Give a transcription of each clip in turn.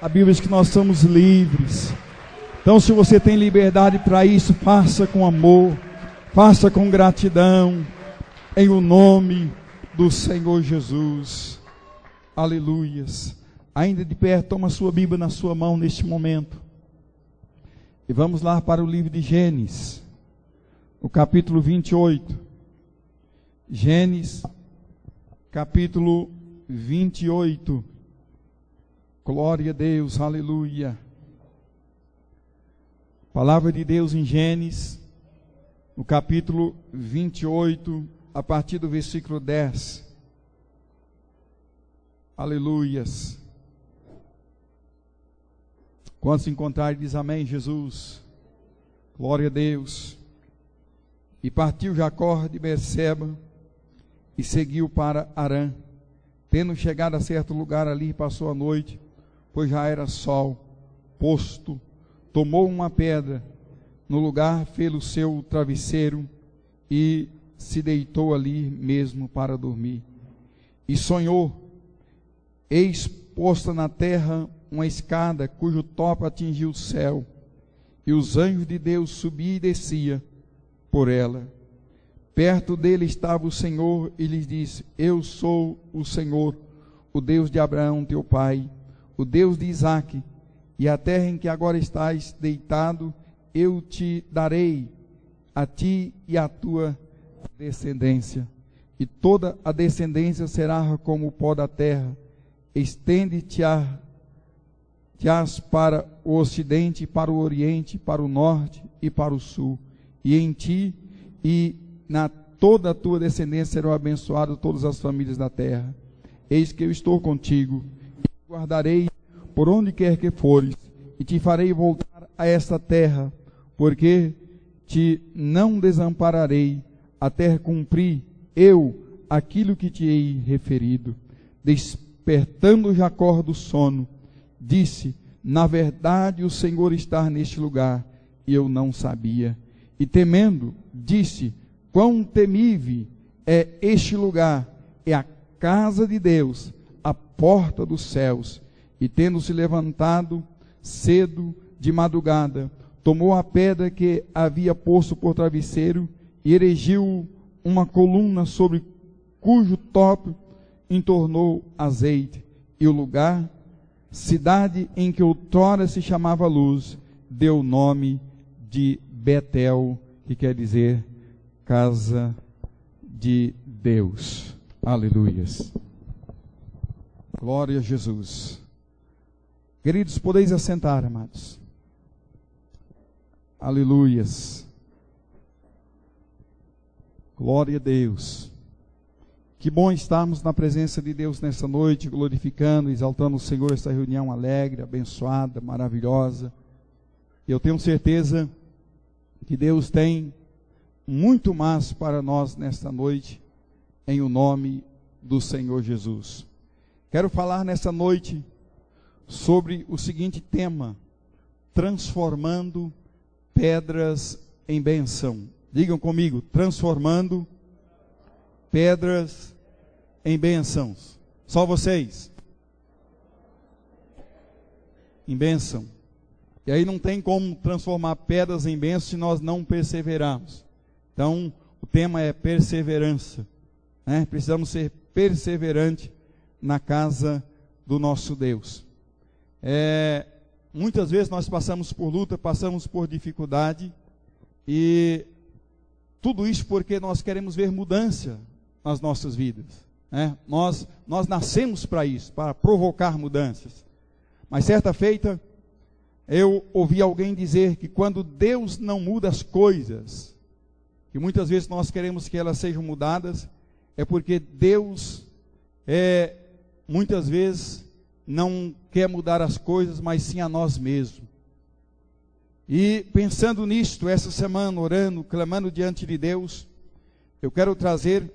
A Bíblia diz que nós somos livres. Então, se você tem liberdade para isso, faça com amor, faça com gratidão, em o nome do Senhor Jesus. Aleluias. Ainda de pé, toma a sua Bíblia na sua mão neste momento. E vamos lá para o livro de Gênesis, o capítulo 28. Gênesis, capítulo 28. Glória a Deus, aleluia. Palavra de Deus em Gênesis, no capítulo 28, a partir do versículo 10. Aleluias. Quando se encontrar, diz amém, Jesus. Glória a Deus. E partiu Jacó de Berseba e seguiu para Harã. Tendo chegado a certo lugar ali, passou a noite, pois já era sol posto. Tomou uma pedra, no lugar fez o seu travesseiro e se deitou ali mesmo para dormir. E sonhou, eis posta na terra uma escada cujo topo atingia o céu, e os anjos de Deus subiam e desciam por ela. Perto dele estava o Senhor e lhes disse: Eu sou o Senhor, o Deus de Abraão teu pai, o Deus de Isaque, e a terra em que agora estás deitado, eu te darei, a ti e à tua descendência. E toda a descendência será como o pó da terra. Estende-te-ás para o ocidente, para o oriente, para o norte e para o sul. E em ti e na toda a tua descendência serão abençoadas todas as famílias da terra. Eis que eu estou contigo, e te guardarei por onde quer que fores, e te farei voltar a esta terra, porque te não desampararei, até cumprir eu aquilo que te hei referido. Despertando Jacó do sono, disse: Na verdade o Senhor está neste lugar, e eu não sabia. E temendo, disse: Quão temível é este lugar! É a casa de Deus, a porta dos céus. E tendo se levantado cedo de madrugada, tomou a pedra que havia posto por travesseiro e erigiu uma coluna sobre cujo topo entornou azeite. E o lugar, cidade em que outrora se chamava Luz, deu o nome de Betel, que quer dizer casa de Deus. Aleluias. Glória a Jesus. Queridos, podeis assentar, amados. Aleluias. Glória a Deus. Que bom estarmos na presença de Deus nessa noite, glorificando, exaltando o Senhor, esta reunião alegre, abençoada, maravilhosa. E eu tenho certeza que Deus tem muito mais para nós nesta noite, em o nome do Senhor Jesus. Quero falar nessa noite sobre o seguinte tema: transformando pedras em bênção. Digam comigo: transformando pedras em bênçãos. Só vocês. Em bênção. E aí não tem como transformar pedras em bênçãos se nós não perseverarmos. Então, o tema é perseverança, né? Precisamos ser perseverantes na casa do nosso Deus. Muitas vezes nós passamos por luta, passamos por dificuldade, e tudo isso porque nós queremos ver mudança nas nossas vidas, né? Nós nascemos para isso, para provocar mudanças. Mas certa feita, eu ouvi alguém dizer que quando Deus não muda as coisas, que muitas vezes nós queremos que elas sejam mudadas, é porque Deus muitas vezes não quer mudar as coisas, mas sim a nós mesmos. E pensando nisto, essa semana, orando, clamando diante de Deus, eu quero trazer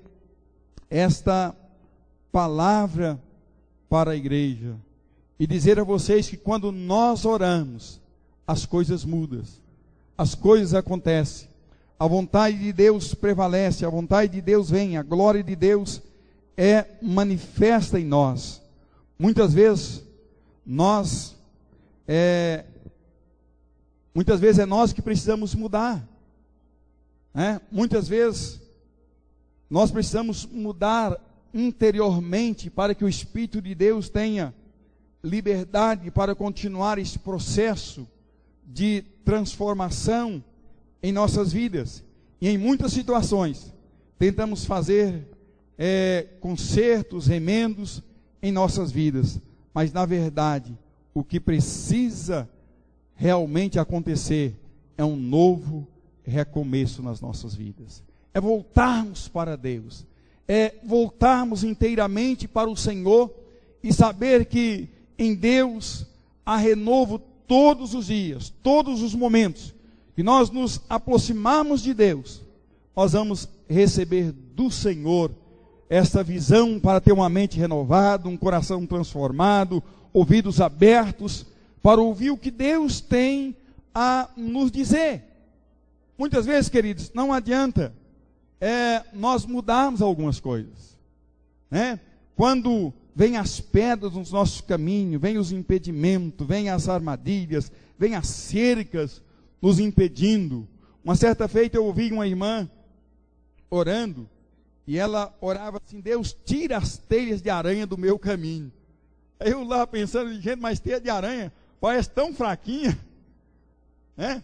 esta palavra para a igreja e dizer a vocês que quando nós oramos, as coisas mudam, as coisas acontecem, a vontade de Deus prevalece, a vontade de Deus vem, a glória de Deus é manifesta em nós. Muitas vezes nós muitas vezes é nós que precisamos mudar, né? Muitas vezes nós precisamos mudar interiormente para que o Espírito de Deus tenha liberdade para continuar esse processo de transformação em nossas vidas. E em muitas situações tentamos fazer consertos, remendos em nossas vidas, mas na verdade o que precisa realmente acontecer é um novo recomeço nas nossas vidas, é voltarmos para Deus, é voltarmos inteiramente para o Senhor e saber que em Deus há renovo todos os dias, todos os momentos que nós nos aproximarmos de Deus, nós vamos receber do Senhor esta visão para ter uma mente renovada, um coração transformado, ouvidos abertos para ouvir o que Deus tem a nos dizer. Muitas vezes, queridos, não adianta nós mudarmos algumas coisas, né? Quando vem as pedras nos nossos caminhos, vem os impedimentos, vem as armadilhas, vem as cercas nos impedindo. Uma certa feita eu ouvi uma irmã orando, e ela orava assim: Deus, tira as teias de aranha do meu caminho. Aí eu lá pensando, gente, mas teia de aranha parece tão fraquinha, né?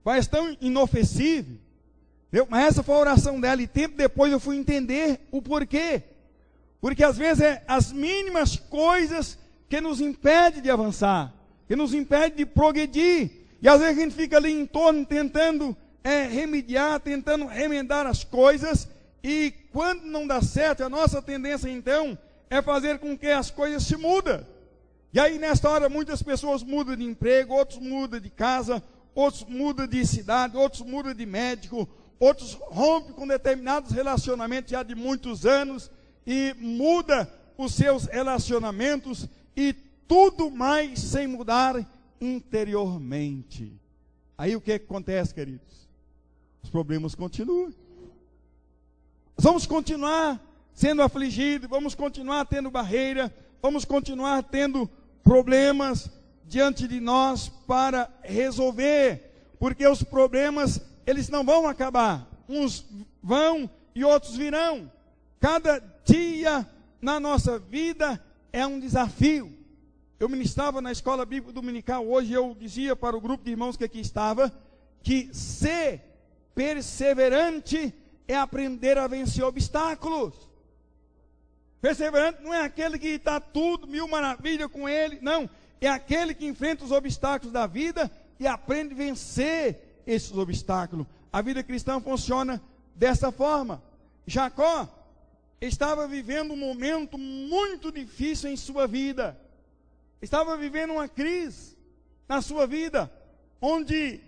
Parece tão inofensível. Mas essa foi a oração dela, e tempo depois eu fui entender o porquê. Porque às vezes é as mínimas coisas que nos impedem de avançar, que nos impedem de progredir. E às vezes a gente fica ali em torno tentando remediar, tentando remendar as coisas, e quando não dá certo, a nossa tendência então é fazer com que as coisas se mudem. E aí nesta hora muitas pessoas mudam de emprego, outros mudam de casa, outros mudam de cidade, outros mudam de médico, outros rompem com determinados relacionamentos já de muitos anos, e muda os seus relacionamentos, e tudo mais sem mudar interiormente. Aí o que acontece, queridos? Os problemas continuam. Vamos continuar sendo afligidos, vamos continuar tendo barreira, vamos continuar tendo problemas diante de nós para resolver, porque os problemas, eles não vão acabar, uns vão e outros virão. Cada dia na nossa vida é um desafio. Eu ministrava na escola bíblica dominical hoje, eu dizia para o grupo de irmãos que aqui estava, que ser perseverante é aprender a vencer obstáculos. Perseverante não é aquele que está tudo mil maravilha com ele, não, é aquele que enfrenta os obstáculos da vida e aprende a vencer esses obstáculos. A vida cristã funciona dessa forma. Jacó estava vivendo um momento muito difícil em sua vida, estava vivendo uma crise na sua vida, onde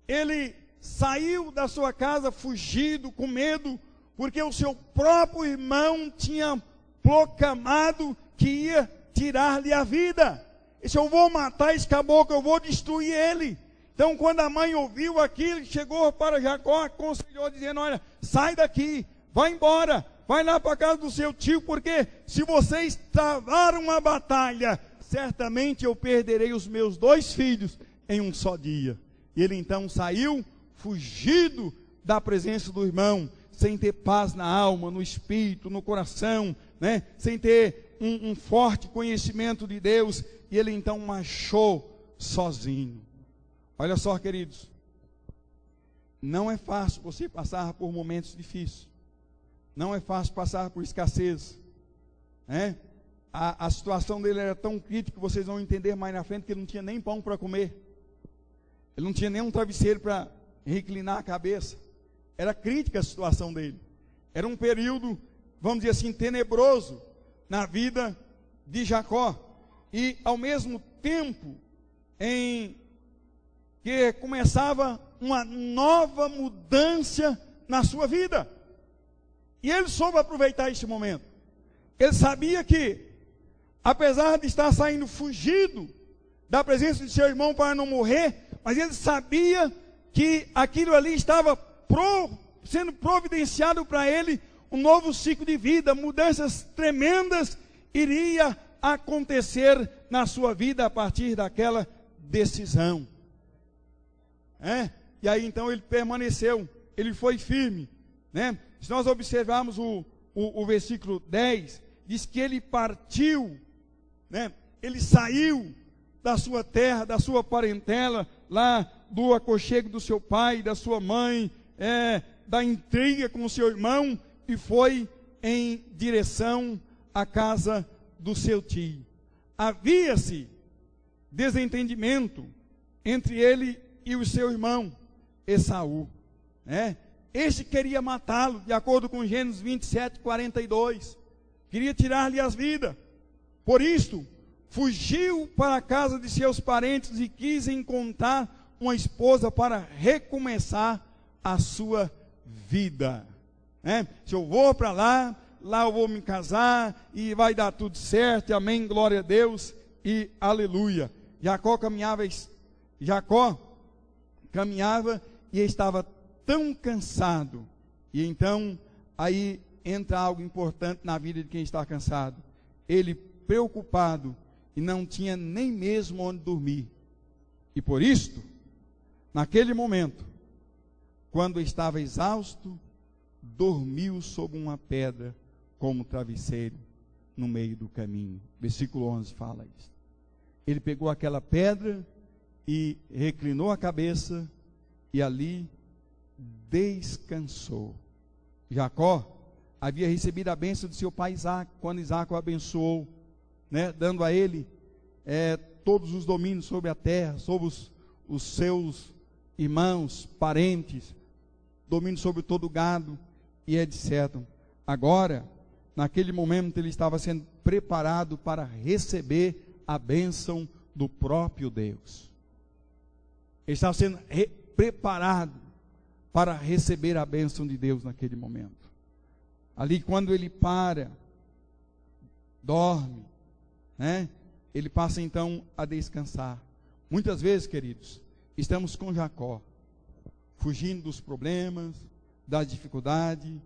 ele saiu da sua casa fugido, com medo, porque o seu próprio irmão tinha proclamado que ia tirar-lhe a vida. E se eu vou matar esse caboclo, eu vou destruir ele. Então quando a mãe ouviu aquilo, chegou para Jacó, aconselhou dizendo: olha, sai daqui, vai embora, vai lá para a casa do seu tio, porque se vocês travarem uma batalha, certamente eu perderei os meus 2 filhos em um só dia. E ele então saiu, fugido da presença do irmão, sem ter paz na alma, no espírito, no coração, né? Sem ter um forte conhecimento de Deus, e ele então marchou sozinho. Olha só, queridos, não é fácil você passar por momentos difíceis, não é fácil passar por escassez, né? A situação dele era tão crítica que vocês vão entender mais na frente, que ele não tinha nem pão para comer, ele não tinha nem um travesseiro para reclinar a cabeça. Era crítica a situação dele, era um período, vamos dizer assim, tenebroso na vida de Jacó, e ao mesmo tempo em que começava uma nova mudança na sua vida, e ele soube aproveitar esse momento. Ele sabia que, apesar de estar saindo fugido da presença de seu irmão para não morrer, mas ele sabia que aquilo ali estava sendo providenciado para ele um novo ciclo de vida, mudanças tremendas iria acontecer na sua vida a partir daquela decisão. E aí então ele permaneceu, ele foi firme, né? Se nós observarmos o versículo 10, diz que ele partiu, né? Ele saiu da sua terra, da sua parentela, lá do aconchego do seu pai, da sua mãe, da intriga com o seu irmão, e foi em direção à casa do seu tio. Havia-se desentendimento entre ele e o seu irmão Esaú, né? Este queria matá-lo, de acordo com Gênesis 27, 42. Queria tirar-lhe as vidas. Por isto, fugiu para a casa de seus parentes e quis encontrar uma esposa para recomeçar a sua vida. Se eu vou para lá eu vou me casar e vai dar tudo certo, amém, glória a Deus e aleluia. Jacó caminhava e estava tão cansado, e então aí entra algo importante na vida de quem está cansado. Ele preocupado e não tinha nem mesmo onde dormir, e por isto, naquele momento, quando estava exausto, dormiu sob uma pedra como travesseiro no meio do caminho. Versículo 11 fala isso. Ele pegou aquela pedra e reclinou a cabeça e ali descansou. Jacó havia recebido a bênção de seu pai Isaac, quando Isaac o abençoou, né, dando a ele todos os domínios sobre a terra, sobre os seus irmãos, parentes, domínio sobre todo o gado e etc. Agora, naquele momento, ele estava sendo preparado para receber a bênção do próprio Deus. Ele estava sendo preparado para receber a bênção de Deus naquele momento. Ali, quando ele dorme, né? Ele passa então a descansar. Muitas vezes, queridos, estamos com Jacó, fugindo dos problemas, da dificuldade,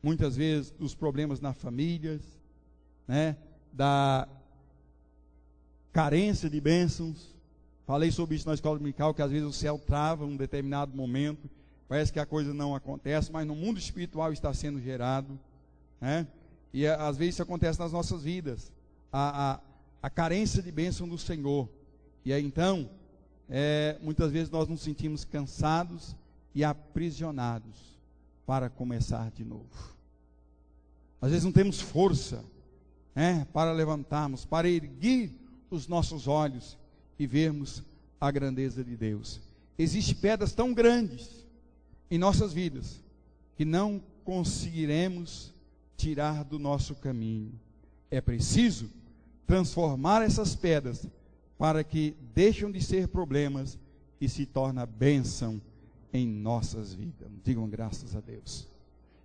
muitas vezes dos problemas na família, né? Da carência de bênçãos. Falei sobre isso na escola dominical, que às vezes o céu trava em um determinado momento, parece que a coisa não acontece, mas no mundo espiritual está sendo gerado, né? E às vezes isso acontece nas nossas vidas, a carência de bênção do Senhor. E aí então, muitas vezes nós nos sentimos cansados e aprisionados para começar de novo. Às vezes não temos força, para levantarmos, para erguer os nossos olhos e vermos a grandeza de Deus. Existem pedras tão grandes em nossas vidas que não conseguiremos tirar do nosso caminho. É preciso transformar essas pedras para que deixem de ser problemas e se tornem bênção em nossas vidas. Digam graças a Deus.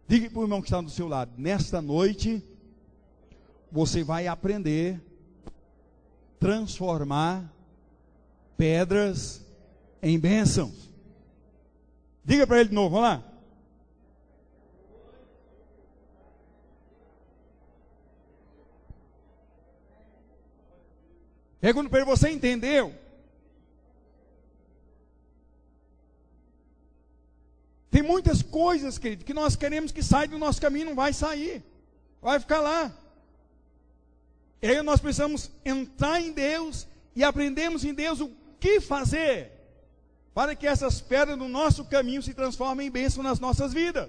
Diga para o irmão que está do seu lado: nesta noite você vai aprender a transformar pedras em bênçãos. Diga para ele de novo, vamos lá. Pergunto para ele: você entendeu? Tem muitas coisas, querido, que nós queremos que saia do nosso caminho, não vai sair, vai ficar lá. E aí nós precisamos entrar em Deus e aprendemos em Deus o que fazer para que essas pedras do nosso caminho se transformem em bênção nas nossas vidas.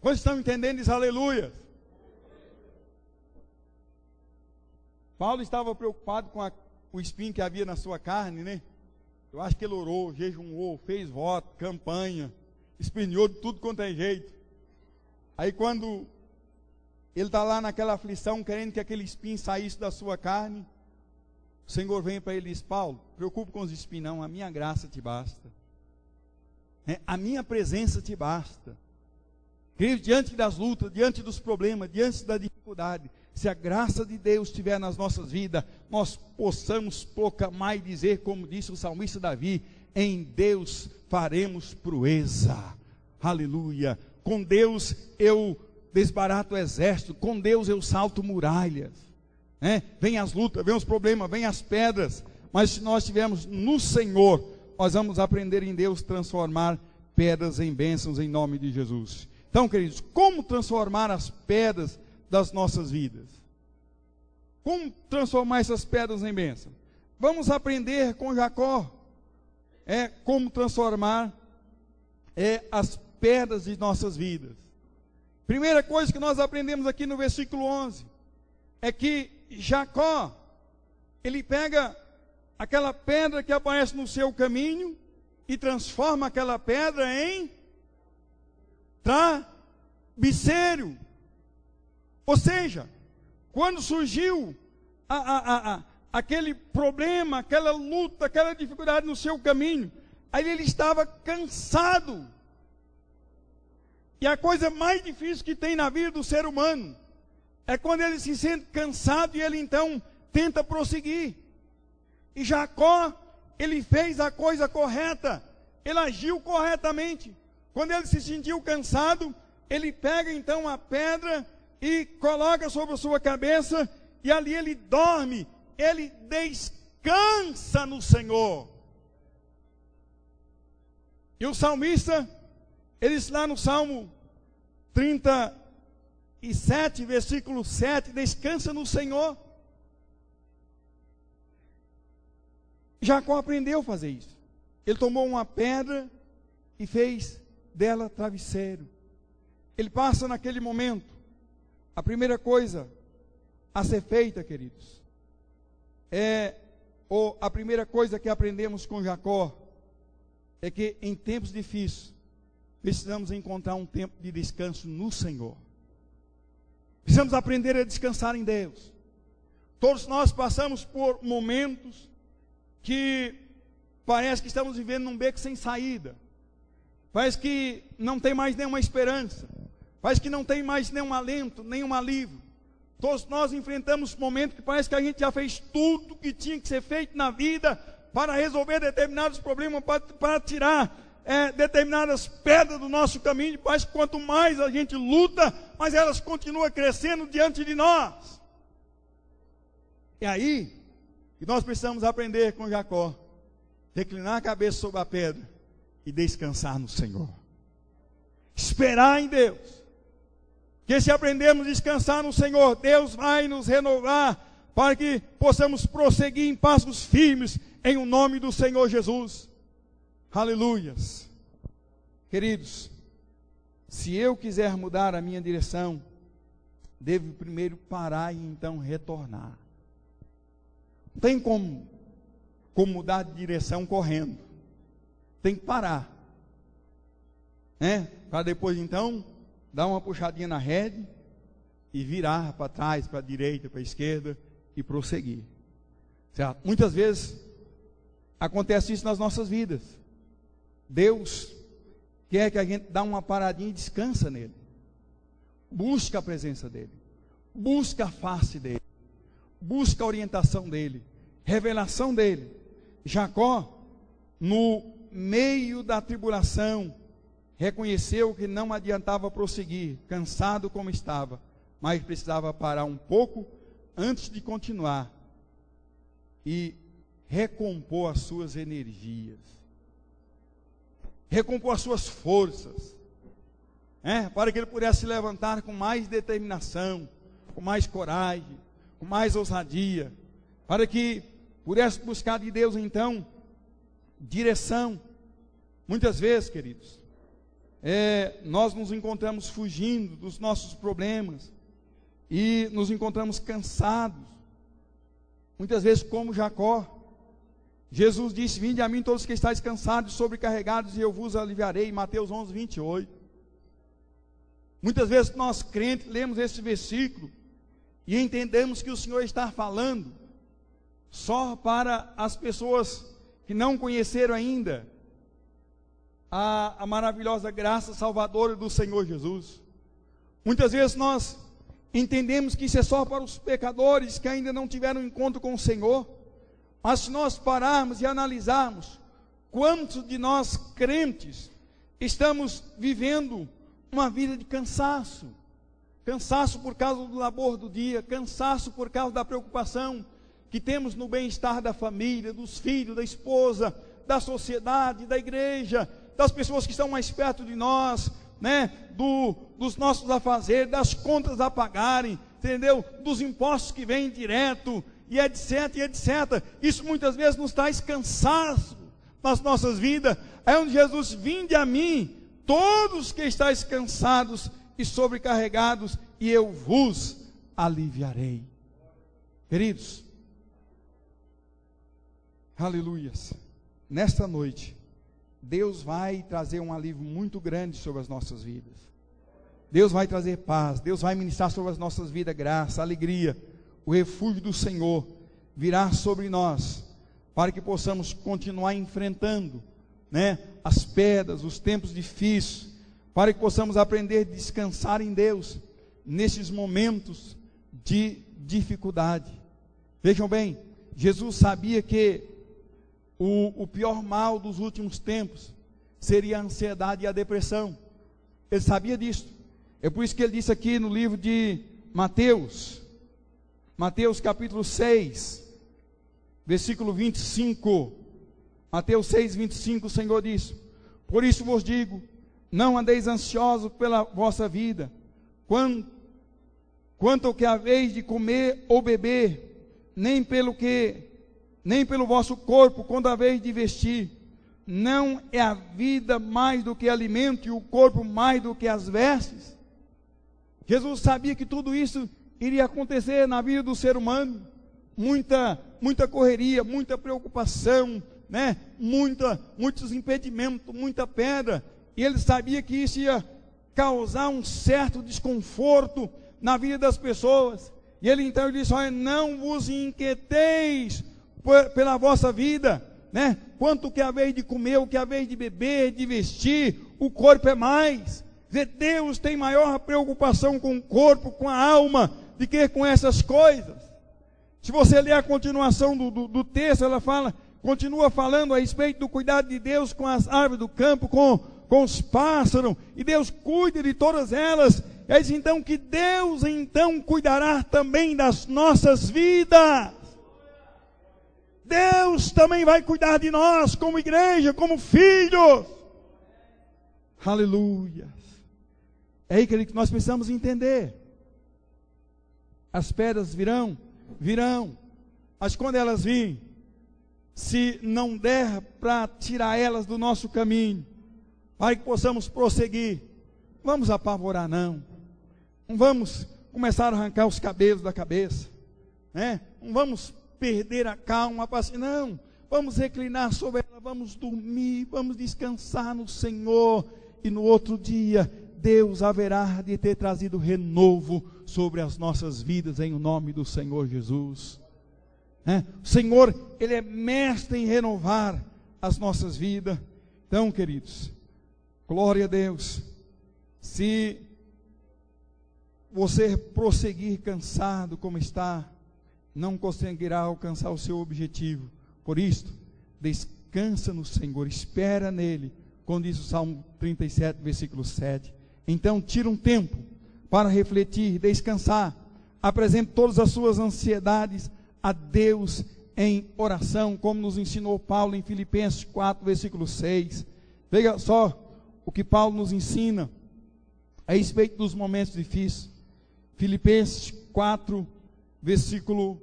Quantos estão entendendo? Diz aleluia. Paulo estava preocupado com o espinho que havia na sua carne, né? Eu acho que ele orou, jejuou, fez voto, campanha, espinhou de tudo quanto é jeito. Aí quando ele está lá naquela aflição, querendo que aquele espinho saísse da sua carne, o Senhor vem para ele e diz: Paulo, preocupe com os espinhos não, a minha graça te basta. A minha presença te basta. Querido, diante das lutas, diante dos problemas, diante da dificuldade, se a graça de Deus estiver nas nossas vidas, nós possamos proclamar e dizer, como disse o salmista Davi: em Deus faremos proeza. Aleluia. Com Deus eu desbarato o exército, com Deus eu salto muralhas. Vem as lutas, vem os problemas, vem as pedras, mas se nós estivermos no Senhor, nós vamos aprender em Deus transformar pedras em bênçãos em nome de Jesus. Então, queridos, como transformar as pedras das nossas vidas? Como transformar essas pedras em bênção? Vamos aprender com Jacó como transformar as pedras de nossas vidas. Primeira coisa que nós aprendemos aqui no versículo 11 é que Jacó, ele pega aquela pedra que aparece no seu caminho e transforma aquela pedra em travesseiro. Ou seja, quando surgiu aquele problema, aquela luta, aquela dificuldade no seu caminho, aí ele estava cansado. E a coisa mais difícil que tem na vida do ser humano é quando ele se sente cansado e ele então tenta prosseguir. E Jacó, ele fez a coisa correta, ele agiu corretamente. Quando ele se sentiu cansado, ele pega então a pedra e coloca sobre a sua cabeça, e ali ele dorme, ele descansa no Senhor. E o salmista, ele diz lá no Salmo 37, versículo 7, descansa no Senhor. Jacó aprendeu a fazer isso. Ele tomou uma pedra e fez dela travesseiro. Ele passa naquele momento. A primeira coisa a ser feita, queridos, a primeira coisa que aprendemos com Jacó, é que em tempos difíceis, precisamos encontrar um tempo de descanso no Senhor. Precisamos aprender a descansar em Deus. Todos nós passamos por momentos que parece que estamos vivendo num beco sem saída. Parece que não tem mais nenhuma esperança. Parece que não tem mais nenhum alento, nenhum alívio. Todos nós enfrentamos momentos que parece que a gente já fez tudo que tinha que ser feito na vida para resolver determinados problemas, para tirar determinadas pedras do nosso caminho. Parece que quanto mais a gente luta, mais elas continuam crescendo diante de nós. É aí que nós precisamos aprender com Jacó, reclinar a cabeça sobre a pedra e descansar no Senhor, esperar em Deus, que se aprendermos a descansar no Senhor, Deus vai nos renovar, para que possamos prosseguir em passos firmes, em o nome do Senhor Jesus. Aleluias. Queridos, se eu quiser mudar a minha direção, devo primeiro parar e então retornar. Não tem como mudar de direção correndo. Tem que parar, para depois então dar uma puxadinha na rede e virar para trás, para a direita, para a esquerda e prosseguir. Certo? Muitas vezes acontece isso nas nossas vidas. Deus quer que a gente dê uma paradinha e descansa nele. Busca a presença dele. Busca a face dele. Busca a orientação dele. Revelação dele. Jacó, no meio da tribulação, reconheceu que não adiantava prosseguir, cansado como estava, mas precisava parar um pouco antes de continuar e recompor as suas energias, recompor as suas forças, para que ele pudesse se levantar com mais determinação, com mais coragem, com mais ousadia, para que pudesse buscar de Deus então direção. Muitas vezes, queridos, nós nos encontramos fugindo dos nossos problemas e nos encontramos cansados, muitas vezes como Jacó. Jesus disse: vinde a mim todos que estáis cansados e sobrecarregados, e eu vos aliviarei. Mateus 11, 28. Muitas vezes nós crentes lemos esse versículo e entendemos que o Senhor está falando só para as pessoas que não conheceram ainda a maravilhosa graça salvadora do Senhor Jesus. Muitas vezes nós entendemos que isso é só para os pecadores que ainda não tiveram encontro com o Senhor. Mas se nós pararmos e analisarmos quantos de nós crentes estamos vivendo uma vida de cansaço, cansaço por causa do labor do dia, cansaço por causa da preocupação que temos no bem-estar da família, dos filhos, da esposa, da sociedade, da igreja, das pessoas que estão mais perto de nós, né? Dos nossos afazeres, das contas a pagarem, entendeu? Dos impostos que vêm direto, e etc, e etc. Isso muitas vezes nos traz cansaço nas nossas vidas. É onde Jesus: vinde a mim, todos que estáis cansados e sobrecarregados, e eu vos aliviarei. Queridos, aleluias, nesta noite, Deus vai trazer um alívio muito grande sobre as nossas vidas. Deus vai trazer paz, Deus vai ministrar sobre as nossas vidas graça, alegria. O refúgio do Senhor virá sobre nós, para que possamos continuar enfrentando, né, as pedras, os tempos difíceis, para que possamos aprender a descansar em Deus, nesses momentos de dificuldade. Vejam bem, Jesus sabia que o pior mal dos últimos tempos seria a ansiedade e a depressão. Ele sabia disso. É por isso que ele disse aqui no livro de Mateus capítulo 6, versículo 25, Mateus 6, 25, o Senhor diz: por isso vos digo, não andeis ansiosos pela vossa vida, quanto ao que haveis de comer ou beber, nem pelo vosso corpo, quando haveis de vestir. Não é a vida mais do que alimento, e o corpo mais do que as vestes? Jesus sabia que tudo isso iria acontecer na vida do ser humano. Muita correria, muita preocupação, né? Muitos impedimentos, muita pedra. E ele sabia que isso ia causar um certo desconforto na vida das pessoas. E ele então disse: olha, não vos inquieteis pela vossa vida, né? Quanto que haveis de comer, o que haveis de beber, de vestir, o corpo é mais. Deus tem maior preocupação com o corpo, com a alma, do que com essas coisas. Se você ler a continuação do texto, ela continua falando a respeito do cuidado de Deus com as árvores do campo, com os pássaros, e Deus cuida de todas elas. É isso então que Deus então cuidará também das nossas vidas. Deus também vai cuidar de nós como igreja, como filhos. Aleluia. É aí que nós precisamos entender. As pedras virão, mas quando elas virem, se não der para tirar elas do nosso caminho, para que possamos prosseguir, vamos apavorar não vamos começar a arrancar os cabelos da cabeça, né? Não vamos perder a calma, não, vamos reclinar sobre ela, vamos dormir, vamos descansar no Senhor, e no outro dia, Deus haverá de ter trazido renovo sobre as nossas vidas, em nome do Senhor Jesus. O Senhor, Ele é mestre em renovar as nossas vidas. Então, queridos, glória a Deus. Se você prosseguir cansado como está, não conseguirá alcançar o seu objetivo. Por isso, descansa no Senhor, espera nele, como diz o Salmo 37, versículo 7. Então, tira um tempo para refletir, descansar, apresente todas as suas ansiedades a Deus em oração, como nos ensinou Paulo em Filipenses 4, versículo 6. Veja só o que Paulo nos ensina a respeito dos momentos difíceis. Filipenses 4, versículo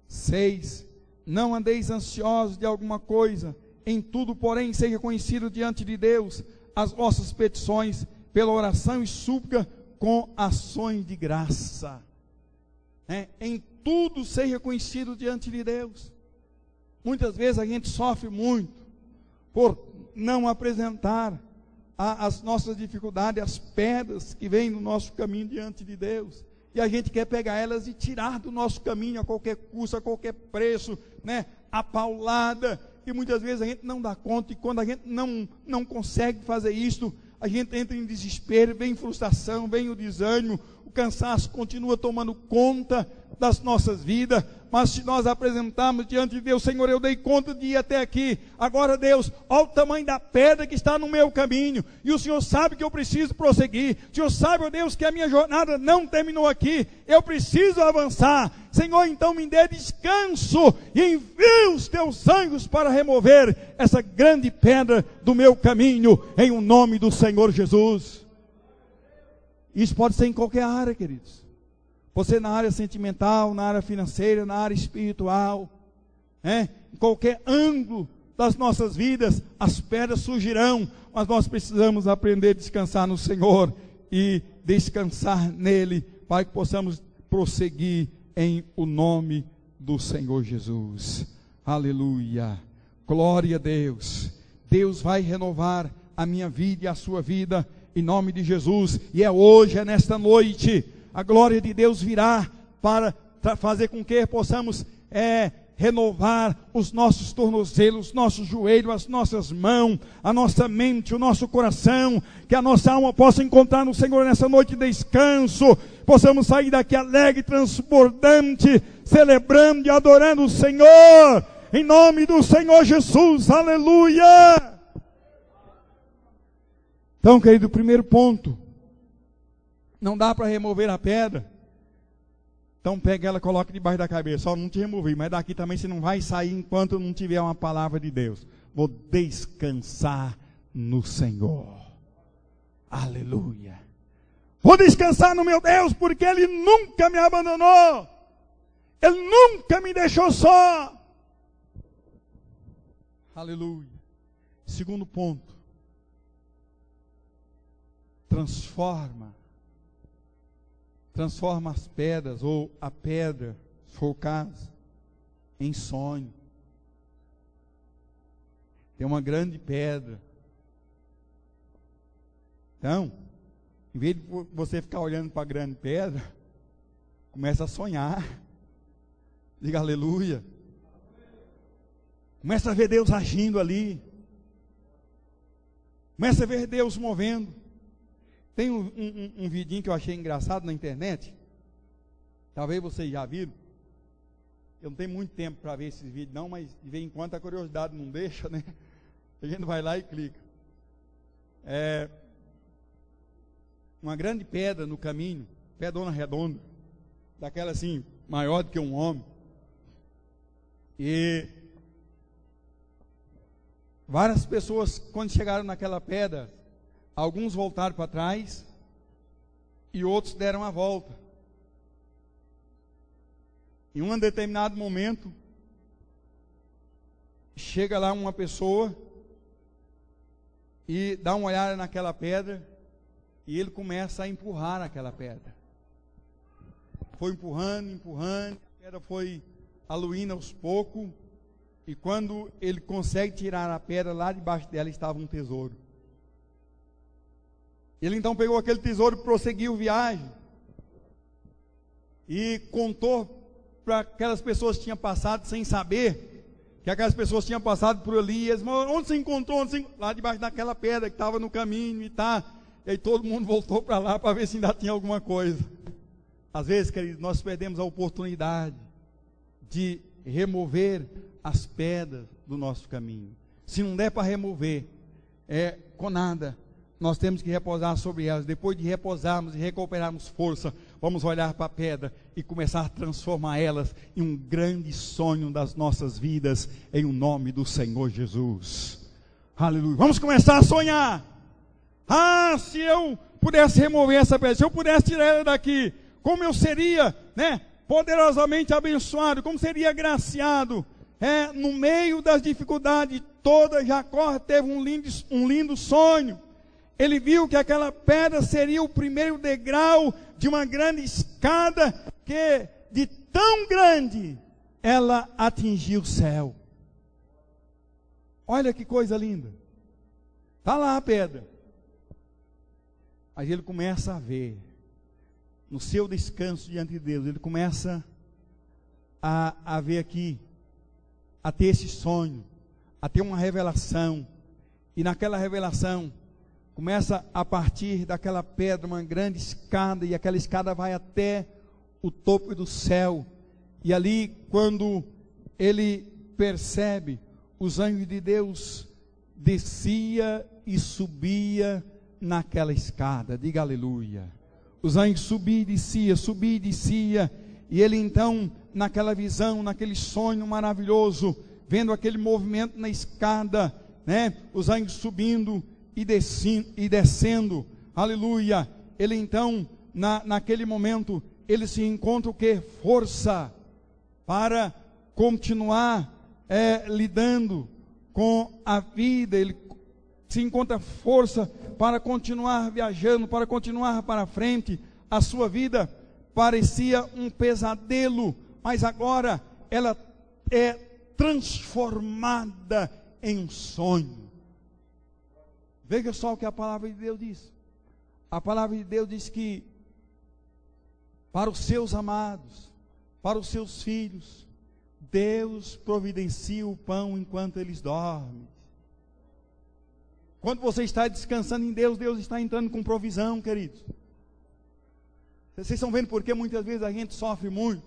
6. Não andeis ansiosos de alguma coisa, em tudo, porém, seja conhecido diante de Deus as vossas petições, pela oração e súplica, com ações de graça. Em tudo seja conhecido diante de Deus. Muitas vezes a gente sofre muito por não apresentar as nossas dificuldades, as pedras que vêm no nosso caminho diante de Deus, e a gente quer pegar elas e tirar do nosso caminho a qualquer custo, a qualquer preço, a paulada, e muitas vezes a gente não dá conta, e quando a gente não consegue fazer isso, a gente entra em desespero, vem frustração, vem o desânimo, o cansaço continua tomando conta das nossas vidas, mas se nós apresentarmos diante de Deus, Senhor, eu dei conta de ir até aqui, agora Deus, olha o tamanho da pedra que está no meu caminho, e o Senhor sabe que eu preciso prosseguir, o Senhor sabe, ó Deus, que a minha jornada não terminou aqui, eu preciso avançar, Senhor, então me dê descanso, e envie os teus anjos para remover essa grande pedra do meu caminho, em o nome do Senhor Jesus. Isso pode ser em qualquer área, queridos. Você na área sentimental, na área financeira, na área espiritual, em qualquer ângulo das nossas vidas, as pedras surgirão, mas nós precisamos aprender a descansar no Senhor e descansar nele, para que possamos prosseguir em o nome do Senhor Jesus. Aleluia, glória a Deus. Deus vai renovar a minha vida e a sua vida, em nome de Jesus, e é hoje, é nesta noite, a glória de Deus virá para fazer com que possamos renovar os nossos tornozelos, os nossos joelhos, as nossas mãos, a nossa mente, o nosso coração, que a nossa alma possa encontrar no Senhor nessa noite de descanso, possamos sair daqui alegre, transbordante, celebrando e adorando o Senhor, em nome do Senhor Jesus, aleluia! Então, querido, o primeiro ponto, não dá para remover a pedra, então pega ela, coloca debaixo da cabeça, não te removi, mas daqui também você não vai sair enquanto não tiver uma palavra de Deus. Vou descansar no Senhor, aleluia, vou descansar no meu Deus, porque Ele nunca me abandonou, Ele nunca me deixou só, aleluia. Segundo ponto, transforma as pedras, ou a pedra, se for o caso, em sonho. Tem uma grande pedra. Então, em vez de você ficar olhando para a grande pedra, começa a sonhar. Diga aleluia. Começa a ver Deus agindo ali. Começa a ver Deus movendo. Tem um vidinho que eu achei engraçado na internet. Talvez vocês já viram. Eu não tenho muito tempo para ver esses vídeos não, mas de vez em quando a curiosidade não deixa, né? A gente vai lá e clica. Uma grande pedra no caminho, pedrona redonda, daquela assim, maior do que um homem. E várias pessoas, quando chegaram naquela pedra, alguns voltaram para trás e outros deram a volta. Em um determinado momento, chega lá uma pessoa e dá uma olhada naquela pedra e ele começa a empurrar aquela pedra. Foi empurrando, a pedra foi aluindo aos poucos, e quando ele consegue tirar a pedra, lá debaixo dela estava um tesouro. Ele então pegou aquele tesouro e prosseguiu viagem, e contou para aquelas pessoas que tinham passado, sem saber que aquelas pessoas tinham passado por ali, e eles, onde você encontrou? Lá debaixo daquela pedra que estava no caminho e tá. E aí todo mundo voltou para lá para ver se ainda tinha alguma coisa. Às vezes, queridos, nós perdemos a oportunidade de remover as pedras do nosso caminho. Se não der para remover, com nada, nós temos que repousar sobre elas. Depois de repousarmos e recuperarmos força, vamos olhar para a pedra e começar a transformar elas em um grande sonho das nossas vidas, em o nome do Senhor Jesus. Aleluia. Vamos começar a sonhar. Se eu pudesse remover essa pedra, se eu pudesse tirar ela daqui, como eu seria, poderosamente abençoado, como seria agraciado. No meio das dificuldades todas, Jacó teve um lindo sonho. Ele viu que aquela pedra seria o primeiro degrau de uma grande escada, que de tão grande ela atingiu o céu. Olha que coisa linda. Está lá a pedra. Aí ele começa a ver, no seu descanso diante de Deus, ele começa a ver aqui, a ter esse sonho, a ter uma revelação, e naquela revelação, começa a partir daquela pedra, uma grande escada, e aquela escada vai até o topo do céu, E ali, quando ele percebe, os anjos de Deus descia e subia naquela escada. Diga aleluia. Os anjos subiam e descia, e ele então, naquela visão, naquele sonho maravilhoso, vendo aquele movimento na escada, né? Os anjos subindo e descendo, aleluia. Ele então, naquele momento, ele se encontra o quê? Força para continuar lidando com a vida. Ele se encontra força para continuar viajando, para continuar para frente. A sua vida parecia um pesadelo, mas agora ela é transformada em um sonho. Veja só o que a palavra de Deus diz. A palavra de Deus diz que para os seus amados, para os seus filhos, Deus providencia o pão enquanto eles dormem. Quando você está descansando em Deus, Deus está entrando com provisão, queridos. Vocês estão vendo porque muitas vezes a gente sofre muito,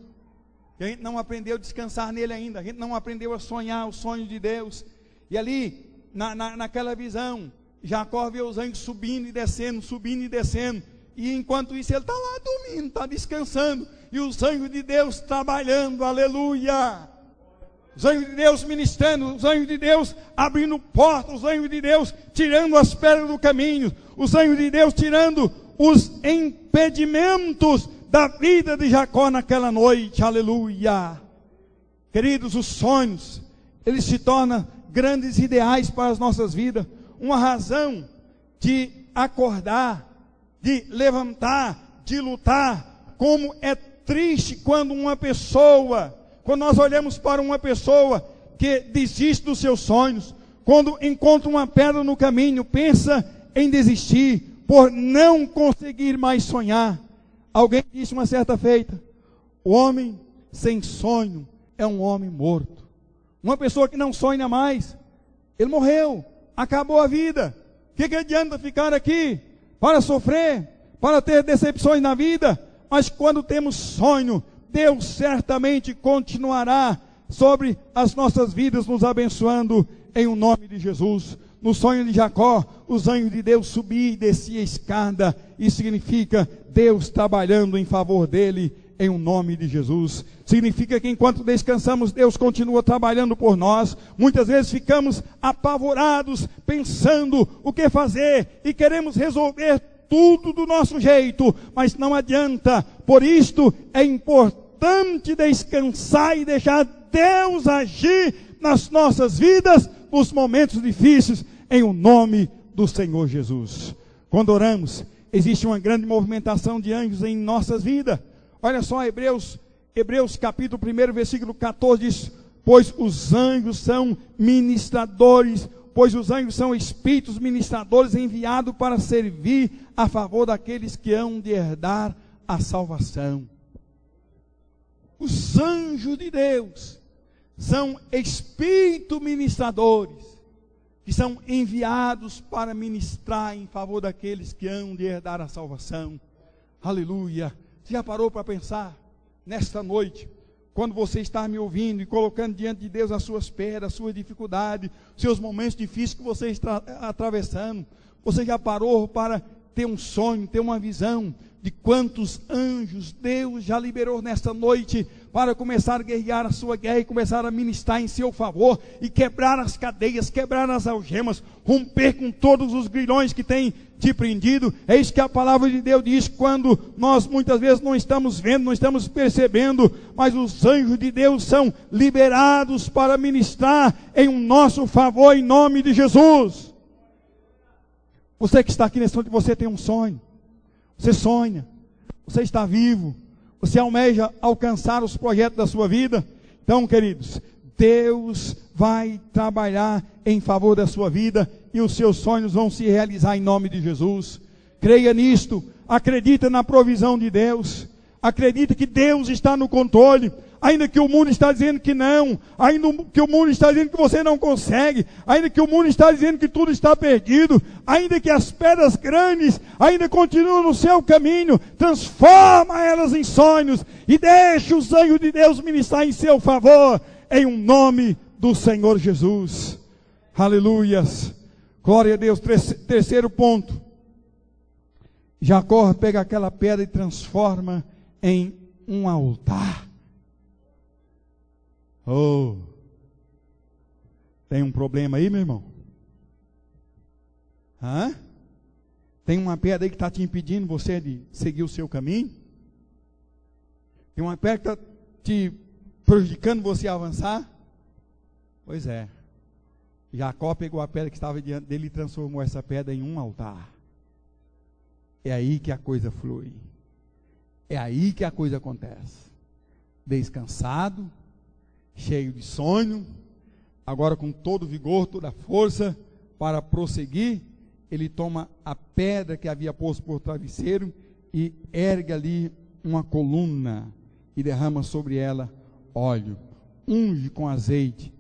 que a gente não aprendeu a descansar nele ainda, a gente não aprendeu a sonhar o sonho de Deus. E ali, naquela visão, Jacó vê os anjos subindo e descendo, e enquanto isso ele está lá dormindo, está descansando, e os anjos de Deus trabalhando, aleluia. Os anjos de Deus ministrando, os anjos de Deus abrindo portas, os anjos de Deus tirando as pedras do caminho, os anjos de Deus tirando os impedimentos da vida de Jacó naquela noite, aleluia. Queridos, os sonhos, eles se tornam grandes ideais para as nossas vidas, uma razão de acordar, de levantar, de lutar. Como é triste quando nós olhamos para uma pessoa que desiste dos seus sonhos, quando encontra uma pedra no caminho, pensa em desistir, por não conseguir mais sonhar. Alguém disse uma certa feita: o homem sem sonho é um homem morto. Uma pessoa que não sonha mais, ele morreu, acabou a vida. O que adianta ficar aqui para sofrer, para ter decepções na vida? Mas quando temos sonho, Deus certamente continuará sobre as nossas vidas, nos abençoando em o nome de Jesus. No sonho de Jacó, os anjos de Deus subiam e desciam a escada. Isso significa Deus trabalhando em favor dele, em o nome de Jesus. Significa que enquanto descansamos, Deus continua trabalhando por nós. Muitas vezes ficamos apavorados, pensando o que fazer, e queremos resolver tudo do nosso jeito, mas não adianta. Por isto é importante descansar e deixar Deus agir nas nossas vidas, nos momentos difíceis, em o nome do Senhor Jesus. Quando oramos, existe uma grande movimentação de anjos em nossas vidas. Olha só, Hebreus capítulo 1, versículo 14 diz: pois os anjos são ministradores, pois os anjos são espíritos ministradores enviados para servir a favor daqueles que hão de herdar a salvação. Os anjos de Deus são espíritos ministradores, que são enviados para ministrar em favor daqueles que hão de herdar a salvação. Aleluia. Você já parou para pensar, nesta noite, quando você está me ouvindo e colocando diante de Deus as suas pedras, as suas dificuldades, seus momentos difíceis que você está atravessando, você já parou para ter um sonho, ter uma visão de quantos anjos Deus já liberou nesta noite para começar a guerrear a sua guerra e começar a ministrar em seu favor e quebrar as cadeias, quebrar as algemas, romper com todos os grilhões que têm te prendido? É isso que a palavra de Deus diz, quando nós muitas vezes não estamos vendo, não estamos percebendo, mas os anjos de Deus são liberados para ministrar em nosso favor, em nome de Jesus. Você que está aqui nesse momento, você tem um sonho, você sonha, você está vivo, você almeja alcançar os projetos da sua vida. Então, queridos, Deus vai trabalhar em favor da sua vida e os seus sonhos vão se realizar em nome de Jesus. Creia nisto, acredita na provisão de Deus, acredita que Deus está no controle, ainda que o mundo está dizendo que não, ainda que o mundo está dizendo que você não consegue, ainda que o mundo está dizendo que tudo está perdido, ainda que as pedras grandes ainda continuam no seu caminho, transforma elas em sonhos e deixa o sangue de Deus ministrar em seu favor, em um nome do Senhor Jesus. Aleluias. Glória a Deus. Terceiro ponto. Jacó pega aquela pedra e transforma em um altar. Oh, tem um problema aí, meu irmão? Hã? Tem uma pedra aí que está te impedindo você de seguir o seu caminho? Tem uma pedra que está te prejudicando você a avançar? Pois é. Jacó pegou a pedra que estava diante dele e transformou essa pedra em um altar. É aí que a coisa flui. É aí que a coisa acontece. Descansado, cheio de sonho, agora com todo o vigor, toda a força para prosseguir, ele toma a pedra que havia posto por travesseiro e ergue ali uma coluna e derrama sobre ela óleo, unge com azeite,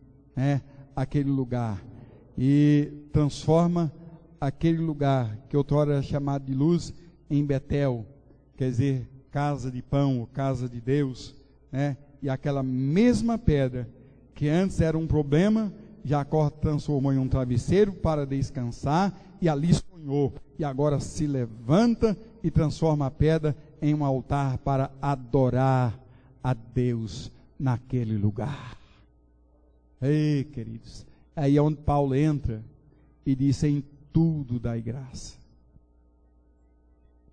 aquele lugar e transforma aquele lugar que outrora era chamado de Luz em Betel, quer dizer, casa de pão, casa de Deus, e aquela mesma pedra que antes era um problema, Jacó transformou em um travesseiro para descansar e ali sonhou, e agora se levanta e transforma a pedra em um altar para adorar a Deus naquele lugar. Ei, queridos, aí é onde Paulo entra e diz: em tudo dai graça,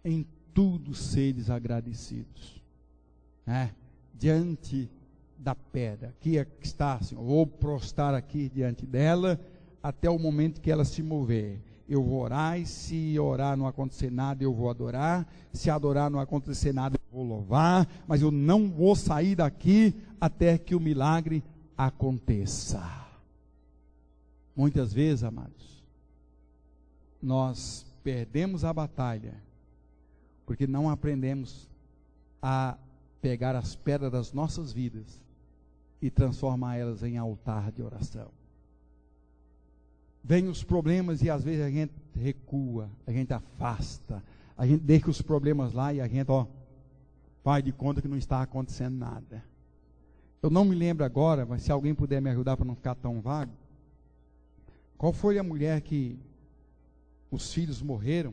em tudo seres agradecidos, diante da pedra, que está, Senhor, vou prostrar aqui diante dela, até o momento que ela se mover, eu vou orar, e se orar não acontecer nada, eu vou adorar, se adorar não acontecer nada, eu vou louvar, mas eu não vou sair daqui, até que o milagre aconteça. Muitas vezes, amados, nós perdemos a batalha, porque não aprendemos a pegar as pedras das nossas vidas e transformar elas em altar de oração. Vêm os problemas e às vezes a gente recua, a gente afasta, a gente deixa os problemas lá e a gente, faz de conta que não está acontecendo nada. Eu não me lembro agora, mas se alguém puder me ajudar para não ficar tão vago, qual foi a mulher que os filhos morreram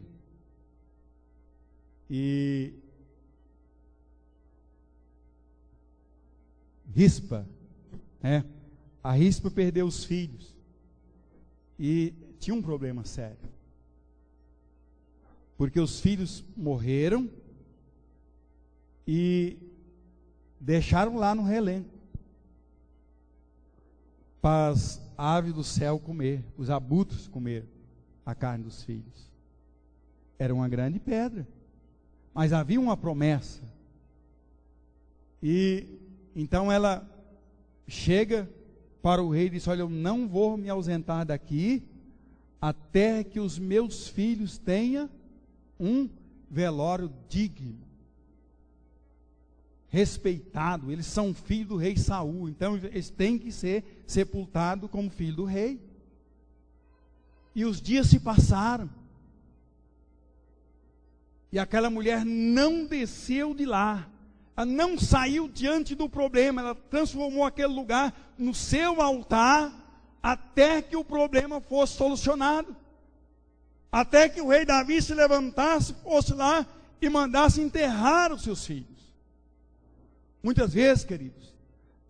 e Rispa, a Rispa perdeu os filhos e tinha um problema sério, porque os filhos morreram e deixaram lá no relento para as aves do céu comer, os abutres comer a carne dos filhos. Era uma grande pedra, mas havia uma promessa. E então ela chega para o rei e diz: olha, eu não vou me ausentar daqui até que os meus filhos tenham um velório digno, respeitado. Eles são filhos do rei Saul, então eles têm que ser sepultados como filho do rei. E os dias se passaram, e aquela mulher não desceu de lá, ela não saiu diante do problema, ela transformou aquele lugar no seu altar, até que o problema fosse solucionado, até que o rei Davi se levantasse, fosse lá e mandasse enterrar os seus filhos. Muitas vezes, queridos,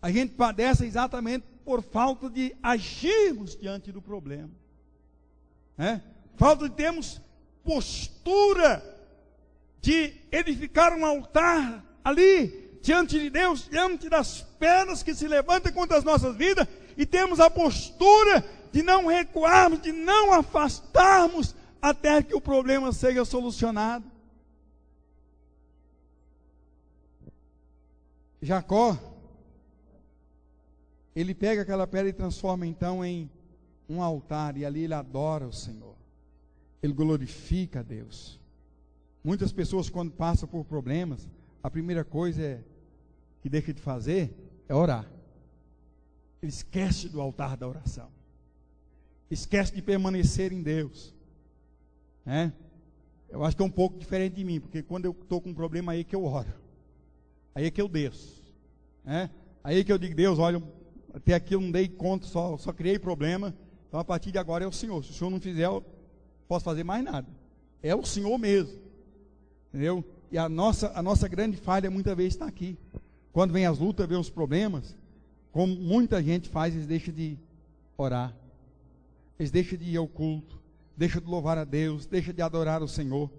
a gente padece exatamente por falta de agirmos diante do problema, falta de termos postura de edificar um altar ali, diante de Deus, diante das pedras que se levantam contra as nossas vidas, e temos a postura de não recuarmos, de não afastarmos, até que o problema seja solucionado. Jacó, ele pega aquela pedra e transforma então em um altar, e ali ele adora o Senhor, ele glorifica a Deus. Muitas pessoas, quando passam por problemas, a primeira coisa que deixa de fazer é orar. Ele esquece do altar da oração. Esquece de permanecer em Deus. Né? Eu acho que é um pouco diferente de mim, porque quando eu estou com um problema, aí é que eu oro. Aí é que eu desço. Né? Aí é que eu digo, Deus, olha, até aqui eu não dei conta, só criei problema. Então a partir de agora é o Senhor. Se o Senhor não fizer, eu posso fazer mais nada. É o Senhor mesmo. Entendeu? E a nossa grande falha muitas vezes está aqui. Quando vem as lutas, vem os problemas, como muita gente faz, eles deixam de orar. Eles deixam de ir ao culto, deixam de louvar a Deus, deixam de adorar o Senhor.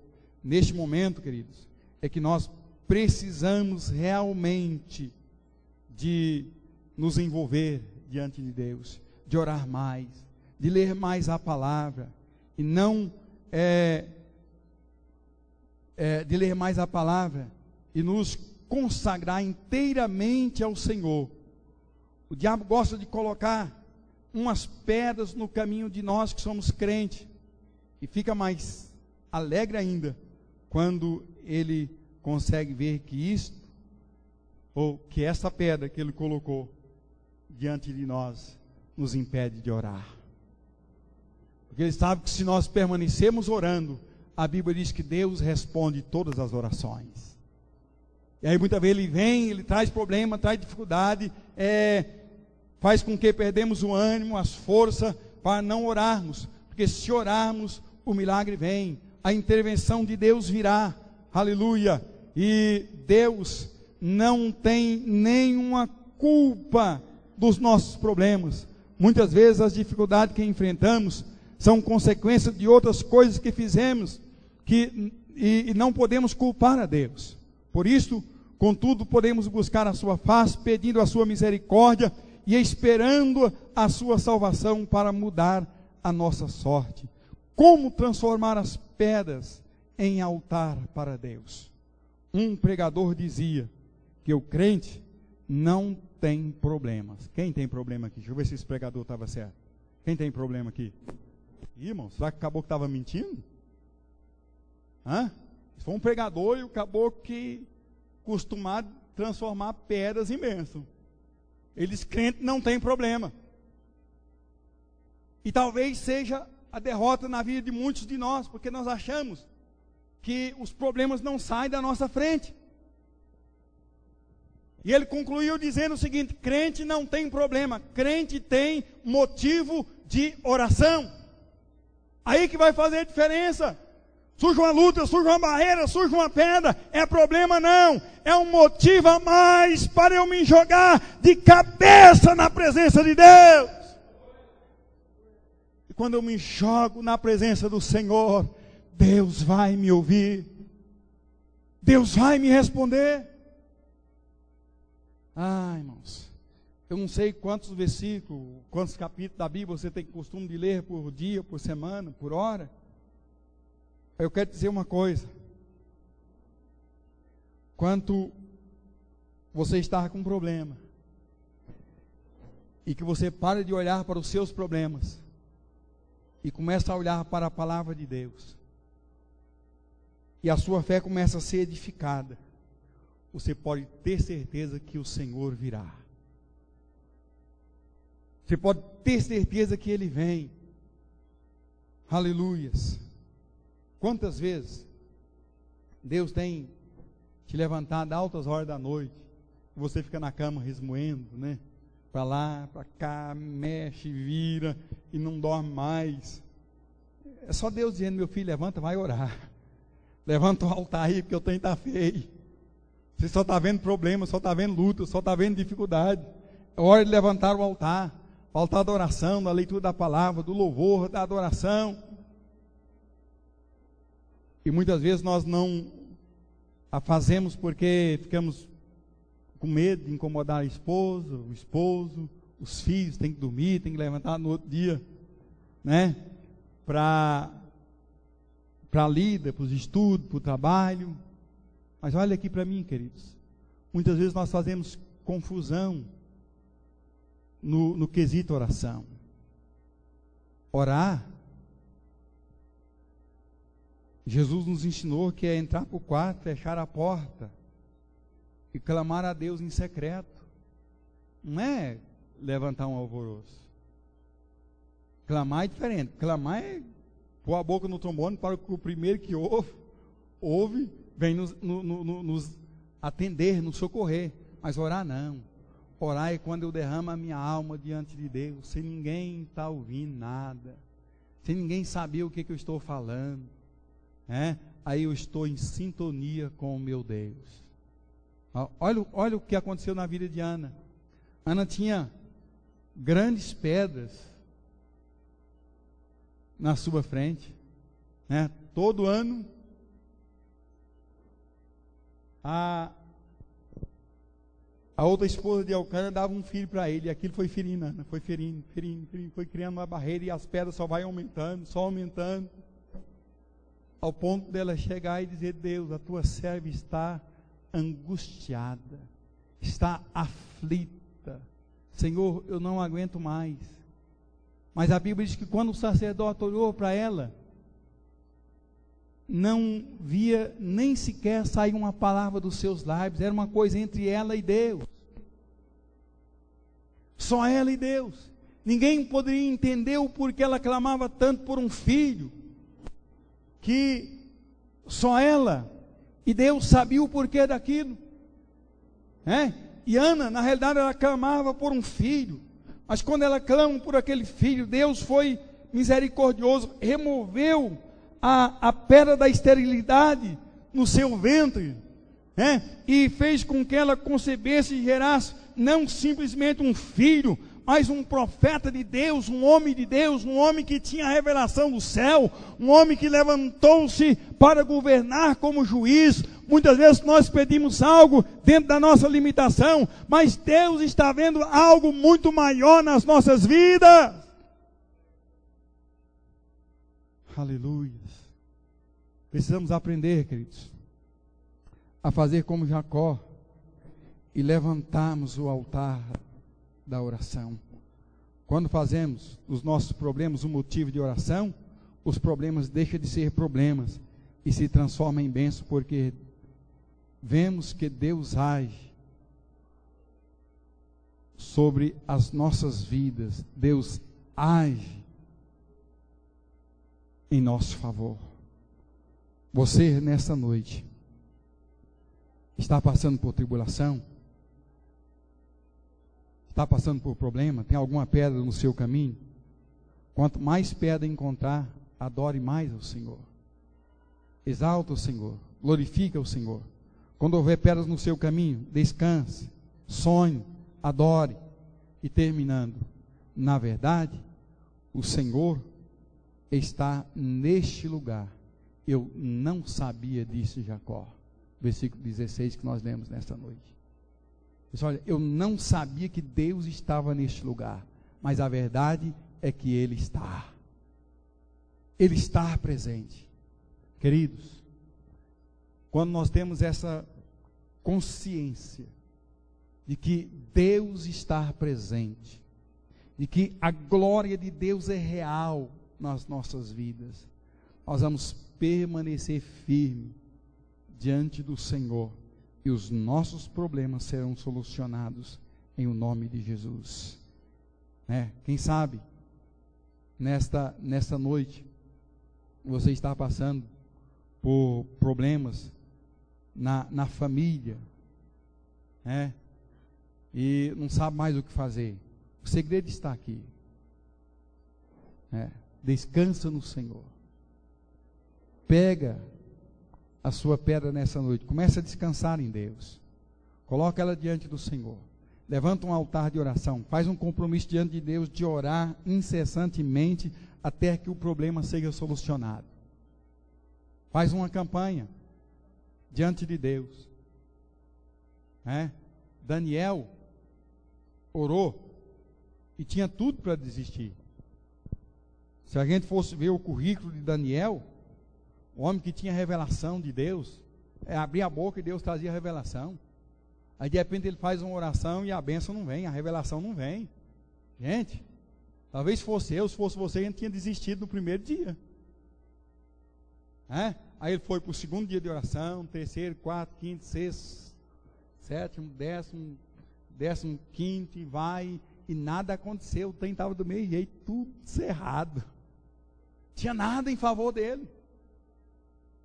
Neste momento, queridos, é que nós precisamos realmente de nos envolver diante de Deus, de orar mais, de ler mais a palavra, e não de ler mais a palavra e nos consagrar inteiramente ao Senhor. O diabo gosta de colocar umas pedras no caminho de nós que somos crentes, e fica mais alegre ainda quando ele consegue ver que isto, ou que essa pedra que ele colocou diante de nós, nos impede de orar. Porque ele sabe que se nós permanecermos orando, a Bíblia diz que Deus responde todas as orações. E aí muitas vezes ele vem, ele traz problema, traz dificuldade, faz com que perdemos o ânimo, as forças para não orarmos. Porque se orarmos, o milagre vem, a intervenção de Deus virá, aleluia. E Deus não tem nenhuma culpa dos nossos problemas. Muitas vezes as dificuldades que enfrentamos são consequência de outras coisas que fizemos, e não podemos culpar a Deus. Por isso, contudo, podemos buscar a sua face, pedindo a sua misericórdia e esperando a sua salvação para mudar a nossa sorte. Como transformar as pedras em altar para Deus? Um pregador dizia que o crente não tem problemas. Quem tem problema aqui? Deixa eu ver se esse pregador estava certo. Quem tem problema aqui? Ih, irmão, será que o caboclo estava mentindo? Foi um pregador e o caboclo que costumava transformar pedras em bênção. Eles crentes não têm problema. E talvez seja a derrota na vida de muitos de nós, porque nós achamos que os problemas não saem da nossa frente. E ele concluiu dizendo o seguinte: crente não tem problema, crente tem motivo de oração. Aí que vai fazer a diferença. Surge uma luta, surge uma barreira, surge uma pedra, é problema não, é um motivo a mais para eu me jogar de cabeça na presença de Deus. E quando eu me jogo na presença do Senhor, Deus vai me ouvir, Deus vai me responder. Irmãos, eu não sei quantos versículos, quantos capítulos da Bíblia você tem costume de ler por dia, por semana, por hora. Eu quero dizer uma coisa: quando você está com um problema, e que você para de olhar para os seus problemas, e começa a olhar para a palavra de Deus, e a sua fé começa a ser edificada, você pode ter certeza que o Senhor virá. Você pode ter certeza que Ele vem. Aleluias. Quantas vezes Deus tem te levantado a altas horas da noite, e você fica na cama resmoendo, né? Para lá, para cá, mexe, vira, e não dorme mais. É só Deus dizendo: meu filho, levanta, vai orar. Levanta o altar aí, porque o trem está feio. Você só está vendo problemas, só está vendo luta, só está vendo dificuldade. É hora de levantar o altar da oração, da leitura da palavra, do louvor, da adoração. E muitas vezes nós não a fazemos porque ficamos com medo de incomodar a esposa, o esposo, os filhos, tem que dormir, tem que levantar no outro dia, né? Para a lida, para os estudos, para o trabalho. Mas olha aqui para mim, queridos, muitas vezes nós fazemos confusão no quesito oração. Orar, Jesus nos ensinou que é entrar para o quarto, fechar a porta e clamar a Deus em secreto. não é levantar um alvoroço. Clamar é diferente. Clamar é pôr a boca no trombone para que o primeiro que ouve vem nos atender, nos socorrer. Mas orar não. Orar é quando eu derramo a minha alma diante de Deus, sem ninguém estar ouvindo nada, sem ninguém saber o que eu estou falando. Aí eu estou em sintonia com o meu Deus. Olha o que aconteceu na vida de Ana. Ana tinha grandes pedras na sua frente, todo ano a outra esposa de Elcana dava um filho para ele, e aquilo foi ferindo Ana, foi ferindo, foi criando uma barreira, e as pedras só vai aumentando, ao ponto dela chegar e dizer: Deus, a tua serva está angustiada, está aflita, Senhor, eu não aguento mais. Mas a Bíblia diz que quando o sacerdote olhou para ela, não via nem sequer sair uma palavra dos seus lábios, era uma coisa entre ela e Deus, só ela e Deus. Ninguém poderia entender o porquê ela clamava tanto por um filho, que só ela e Deus sabia o porquê daquilo, e Ana, na realidade, ela clamava por um filho, mas quando ela clama por aquele filho, Deus foi misericordioso, removeu a pedra da esterilidade no seu ventre, e fez com que ela concebesse e gerasse não simplesmente um filho, mas um profeta de Deus, um homem de Deus, um homem que tinha a revelação do céu, um homem que levantou-se para governar como juiz. Muitas vezes nós pedimos algo dentro da nossa limitação, mas Deus está vendo algo muito maior nas nossas vidas. Aleluia. Precisamos aprender, queridos, a fazer como Jacó e levantarmos o altar da oração. Quando fazemos os nossos problemas um motivo de oração, os problemas deixam de ser problemas e se transformam em bênção, porque vemos que Deus age sobre as nossas vidas, Deus age em nosso favor. Você, nesta noite, está passando por tribulação? Está passando por problema? Tem alguma pedra no seu caminho? Quanto mais pedra encontrar, adore mais ao Senhor. Exalta o Senhor, glorifica o Senhor. Quando houver pedras no seu caminho, descanse, sonhe, adore. E terminando, na verdade, o Senhor está neste lugar. Eu não sabia disso, Jacó. Versículo 16 que nós lemos nesta noite. Olha, eu não sabia que Deus estava neste lugar, mas a verdade é que Ele está. Ele está presente. Queridos, quando nós temos essa consciência de que Deus está presente, de que a glória de Deus é real nas nossas vidas, nós vamos permanecer firme diante do Senhor, e os nossos problemas serão solucionados em o nome de Jesus. Quem sabe nesta noite você está passando por problemas na família, e não sabe mais o que fazer. O segredo está aqui. Descansa no Senhor. Pega a sua pedra nessa noite, começa a descansar em Deus, coloca ela diante do Senhor, levanta um altar de oração, faz um compromisso diante de Deus de orar incessantemente até que o problema seja solucionado. Faz uma campanha diante de Deus. Daniel orou e tinha tudo para desistir. Se a gente fosse ver o currículo de Daniel, o homem que tinha revelação de Deus, abria a boca e Deus trazia a revelação. Aí de repente ele faz uma oração e a bênção não vem, a revelação não vem. Gente, talvez fosse eu, se fosse você, a gente tinha desistido no primeiro dia. Aí ele foi para o segundo dia de oração, terceiro, quarto, quinto, sexto, sétimo, décimo, 15º e vai, e nada aconteceu. O trem estava do meio jeito, tudo cerrado. Tinha nada em favor dele.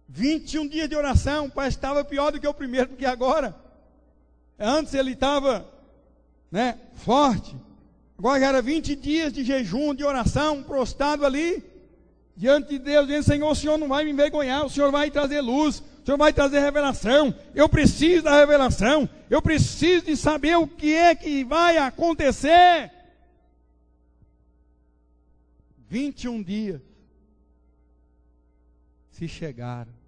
21 dias de oração, parece que estava pior do que o primeiro, porque agora, antes ele estava, forte. Agora já era 20 dias de jejum, de oração, prostrado ali, diante de Deus, dizendo: Senhor, o Senhor não vai me envergonhar, o Senhor vai trazer luz, o Senhor vai trazer revelação, eu preciso da revelação, eu preciso de saber o que é que vai acontecer. 21 dias se chegaram.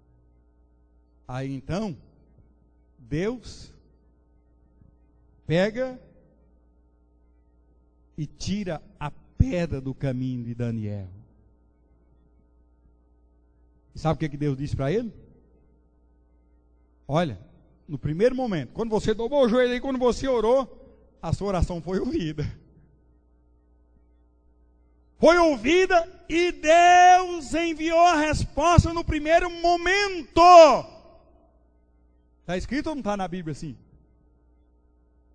Aí então, Deus pega e tira a pedra do caminho de Daniel. E sabe o que Deus disse para ele? Olha, no primeiro momento, quando você dobrou o joelho aí, quando você orou, a sua oração foi ouvida. Foi ouvida e Deus enviou a resposta no primeiro momento. Está escrito ou não está na Bíblia assim?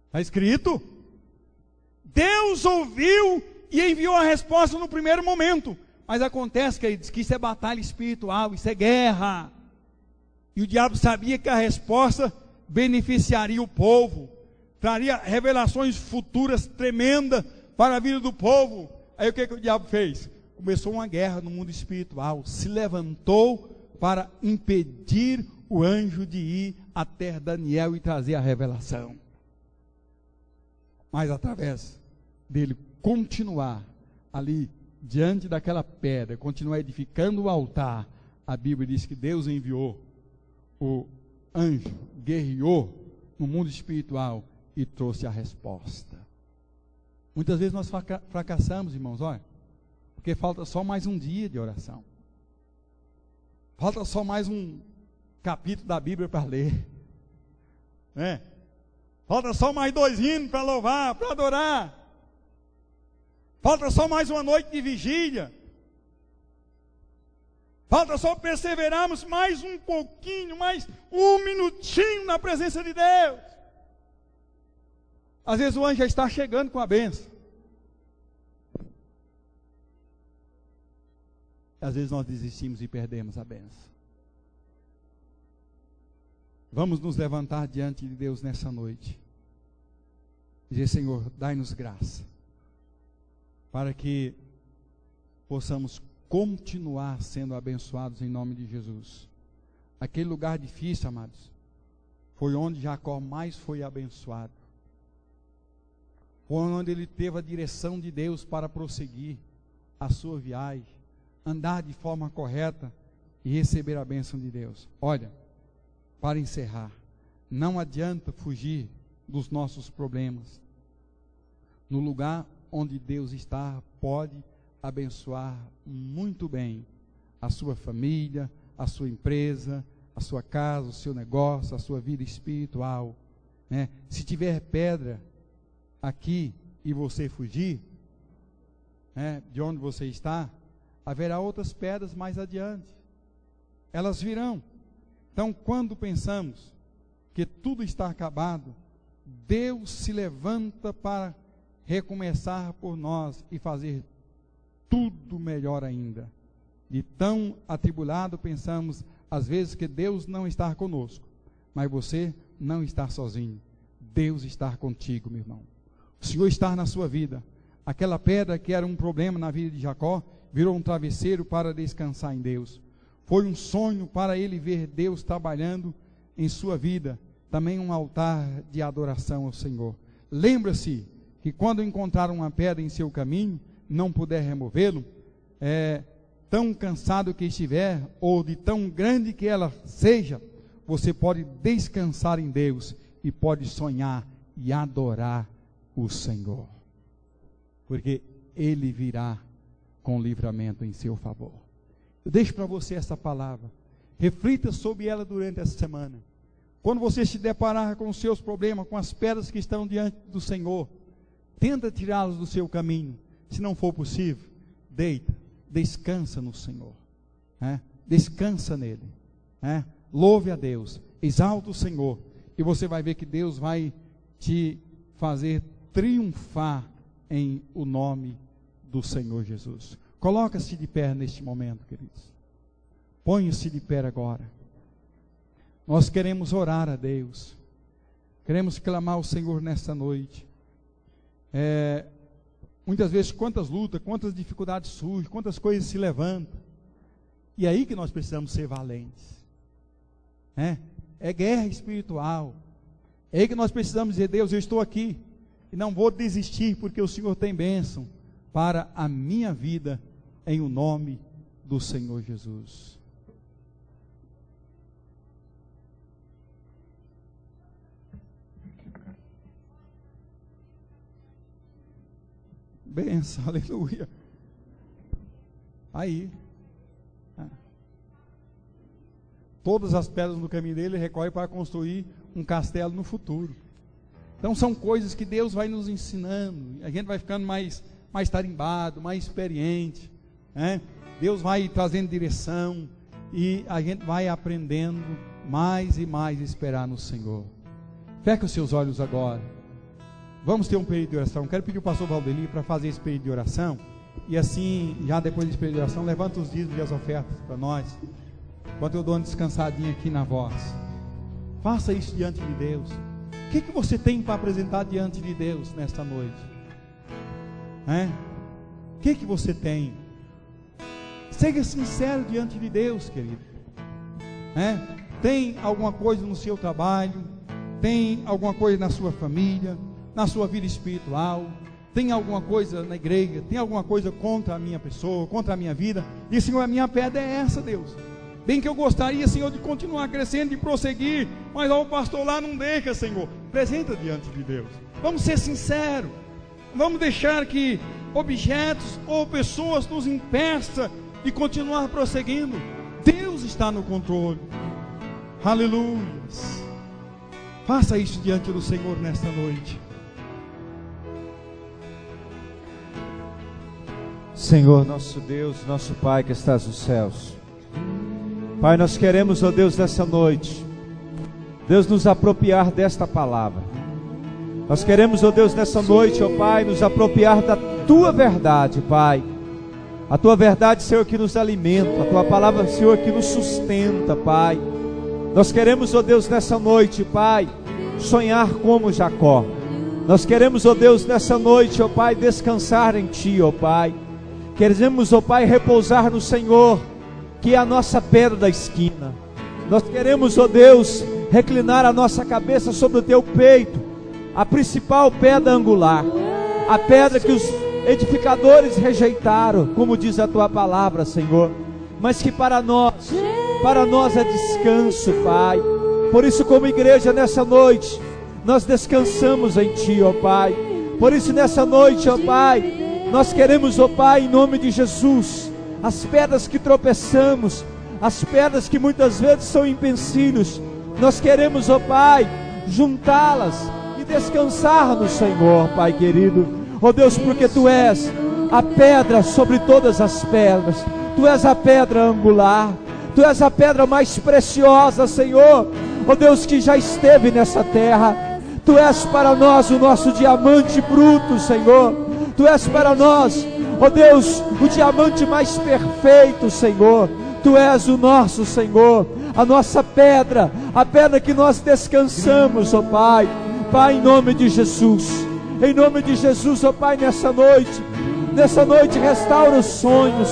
Está escrito. Deus ouviu e enviou a resposta no primeiro momento. Mas acontece, queridos, que isso é batalha espiritual, isso é guerra. E o diabo sabia que a resposta beneficiaria o povo, traria revelações futuras tremendas para a vida do povo. Aí o que o diabo fez? Começou uma guerra no mundo espiritual, se levantou para impedir o anjo de ir até Daniel e trazer a revelação. Mas através dele continuar ali diante daquela pedra, continuar edificando o altar, a Bíblia diz que Deus enviou o anjo, guerreou no mundo espiritual e trouxe a resposta. Muitas vezes nós fracassamos, irmãos, olha, porque falta só mais um dia de oração, falta só mais um capítulo da Bíblia para ler, falta só mais 2 hinos para louvar, para adorar, falta só mais uma noite de vigília, falta só perseverarmos mais um pouquinho, mais um minutinho na presença de Deus. Às vezes o anjo já está chegando com a bênção. Às vezes nós desistimos e perdemos a bênção. Vamos nos levantar diante de Deus nessa noite. Dizer: Senhor, dai-nos graça, para que possamos continuar sendo abençoados em nome de Jesus. Aquele lugar difícil, amados, foi onde Jacó mais foi abençoado. Foi onde ele teve a direção de Deus para prosseguir a sua viagem, andar de forma correta e receber a bênção de Deus. Olha, para encerrar, não adianta fugir dos nossos problemas. No lugar onde Deus está, pode abençoar muito bem a sua família, a sua empresa, a sua casa, o seu negócio, a sua vida espiritual, Se tiver pedra aqui e você fugir, de onde você está, haverá outras pedras mais adiante, elas virão. Então, quando pensamos que tudo está acabado, Deus se levanta para recomeçar por nós e fazer tudo melhor ainda. De tão atribulado pensamos às vezes que Deus não está conosco, mas você não está sozinho. Deus está contigo, meu irmão. O Senhor está na sua vida. Aquela pedra que era um problema na vida de Jacó virou um travesseiro para descansar em Deus. Foi um sonho para ele ver Deus trabalhando em sua vida. Também um altar de adoração ao Senhor. Lembra-se que quando encontrar uma pedra em seu caminho, não puder removê-lo, tão cansado que estiver, ou de tão grande que ela seja, você pode descansar em Deus e pode sonhar e adorar o Senhor, porque Ele virá com livramento em seu favor. Eu deixo para você essa palavra, reflita sobre ela durante essa semana. Quando você se deparar com os seus problemas, com as pedras que estão diante do Senhor, tenta tirá-los do seu caminho. Se não for possível, deita, descansa no Senhor, descansa nele, louve a Deus, exalta o Senhor, e você vai ver que Deus vai te fazer triunfar em o nome do Senhor Jesus. Coloca-se de pé neste momento, queridos. Ponha-se de pé agora. Nós queremos orar a Deus. Queremos clamar ao Senhor nesta noite. Muitas vezes quantas lutas, quantas dificuldades surgem, quantas coisas se levantam. E é aí que nós precisamos ser valentes. É guerra espiritual. É aí que nós precisamos dizer: Deus, eu estou aqui e não vou desistir, porque o Senhor tem bênção para a minha vida, em o nome do Senhor Jesus. Benção, aleluia. Aí, todas as pedras no caminho dele recorrem para construir um castelo no futuro. Então são coisas que Deus vai nos ensinando. A gente vai ficando mais tarimbado, mais experiente, Deus vai trazendo direção, e a gente vai aprendendo mais e mais a esperar no Senhor. Feche os seus olhos agora. Vamos ter um período de oração. Quero pedir ao pastor Valdeli para fazer esse período de oração. E assim, já depois desse período de oração, levanta os dízimos e as ofertas para nós, enquanto eu dou uma descansadinha aqui na voz. Faça isso diante de Deus. O que você tem para apresentar diante de Deus nesta noite? O que você tem? Seja sincero diante de Deus, querido. Tem alguma coisa no seu trabalho? Tem alguma coisa na sua família? Na sua vida espiritual? Tem alguma coisa na igreja? Tem alguma coisa contra a minha pessoa, contra a minha vida? E Senhor, a minha pedra é essa, Deus. Bem que eu gostaria, Senhor, de continuar crescendo, de prosseguir, mas o pastor lá não deixa, Senhor. Apresenta diante de Deus. Vamos ser sinceros. Vamos deixar que objetos ou pessoas nos impeçam de continuar prosseguindo. Deus está no controle. Aleluia. Faça isso diante do Senhor nesta noite. Senhor, nosso Deus, nosso Pai que estás nos céus, Pai, nós queremos, ó Deus, nessa noite, Deus, nos apropriar desta palavra. Nós queremos, ó Deus, nessa noite, ó Pai, nos apropriar da Tua verdade, Pai. A Tua verdade, Senhor, que nos alimenta, a Tua palavra, Senhor, que nos sustenta, Pai. Nós queremos, ó Deus, nessa noite, Pai, sonhar como Jacó. Nós queremos, ó Deus, nessa noite, ó Pai, descansar em Ti, ó Pai. Queremos, ó Pai, repousar no Senhor, que é a nossa pedra da esquina. Nós queremos, ó Deus, reclinar a nossa cabeça sobre o Teu peito, a principal pedra angular, a pedra que os edificadores rejeitaram, como diz a Tua palavra, Senhor, mas que para nós é descanso, Pai. Por isso, como igreja, nessa noite, nós descansamos em Ti, ó Pai. Por isso, nessa noite, ó Pai, nós queremos, ó Pai, em nome de Jesus, as pedras que tropeçamos, as pedras que muitas vezes são empecilhos, nós queremos, ó Pai, juntá-las e descansar no Senhor, Pai querido. Ó Deus, porque Tu és a pedra sobre todas as pedras, Tu és a pedra angular, Tu és a pedra mais preciosa, Senhor, ó Deus, que já esteve nessa terra. Tu és para nós o nosso diamante bruto, Senhor. Tu és para nós, ó Deus, o diamante mais perfeito, Senhor. Tu és o nosso Senhor, a nossa pedra, a pedra que nós descansamos, ó Pai. Pai, em nome de Jesus, ó Pai, nessa noite restaura os sonhos.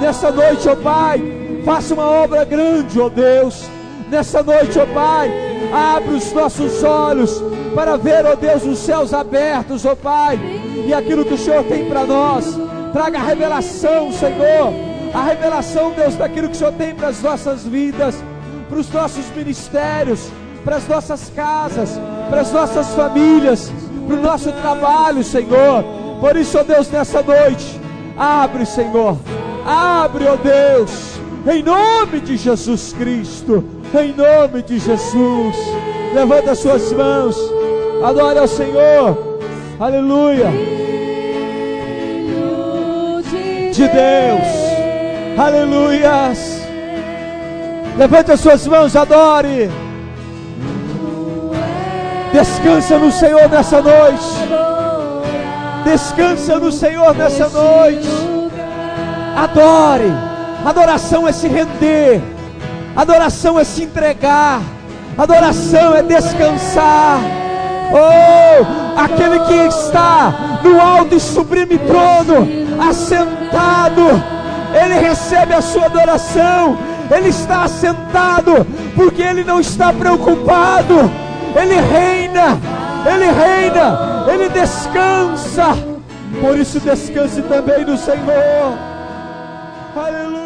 Nessa noite, ó Pai, faça uma obra grande, ó Deus. Nessa noite, ó Pai, abre os nossos olhos para ver, ó Deus, os céus abertos, ó Pai, e aquilo que o Senhor tem para nós. Traga a revelação, Senhor, a revelação, Deus, daquilo que o Senhor tem para as nossas vidas, para os nossos ministérios, para as nossas casas, para as nossas famílias, para o nosso trabalho, Senhor. Por isso, ó Deus, nessa noite, abre, Senhor, abre, ó Deus, em nome de Jesus Cristo, em nome de Jesus. Levanta as suas mãos, adore ao Senhor, aleluia, de Deus, aleluias. Levante as suas mãos, adore. Descansa no Senhor nessa noite. Descansa no Senhor nessa noite. Adore. Adoração é se render. Adoração é se entregar. Adoração é descansar. Oh, aquele que está no alto e sublime trono, assentado, ele recebe a sua adoração. Ele está assentado porque ele não está preocupado. Ele reina, ele descansa. Por isso descanse também no Senhor. Aleluia.